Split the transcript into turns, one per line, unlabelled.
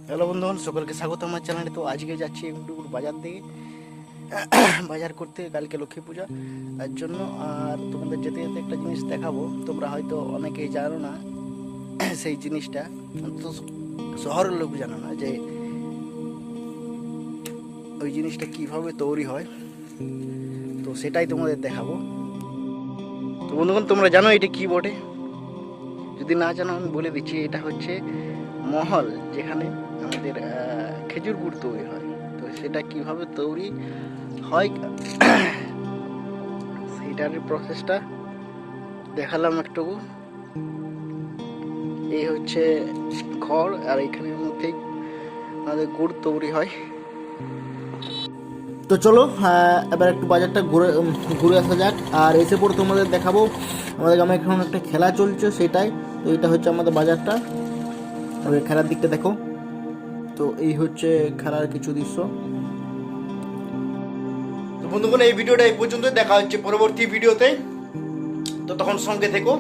Hello বন্ধুগণ, সকলকে স্বাগত আমার চ্যানেলে। তো আজকে যাচ্ছি একটু বাজার দিকে, বাজার করতে। কালকে লক্ষ্মী পূজা, তার জন্য। আর তোমাদের যেতে যেতে একটা জিনিস দেখাবো, তোমরা হয়তো অনেকেই জানো না সেই জিনিসটা, তো শহরের লোক জানো না যে ওই জিনিসটা কিভাবে তৈরি হয়। তো সেটাই তোমাদের দেখাবো। তো বন্ধুগণ, তোমরা জানো এটা কি বটে? যদি না জানো আমি বলে দিচ্ছি, এটা হচ্ছে মহল, যেখানে আমাদের খেজুর গুড় তৈরি হয়। তো সেটা কিভাবে তৈরি হয় সেইটার প্রসেসটা দেখালাম একটু। এই হচ্ছে খড়, আর এখানের মধ্যেই আমাদের গুড় তৈরি হয়। তো চলো এবার একটু বাজারটা ঘুরে ঘুরে আসা যাক। আর এসে পরে তোমাদের দেখাবো আমাদের গ্রামে এখন একটা খেলা চলছে, সেটাই। তো এটা হচ্ছে আমাদের বাজারটা, খেলার দিকটা দেখো। তো এই হচ্ছে খেলার কিছু দৃশ্য। তো বন্ধুগণ, এই ভিডিওটা এই পর্যন্ত, দেখা হচ্ছে পরবর্তী ভিডিওতে। তো তখন সঙ্গে থেকো।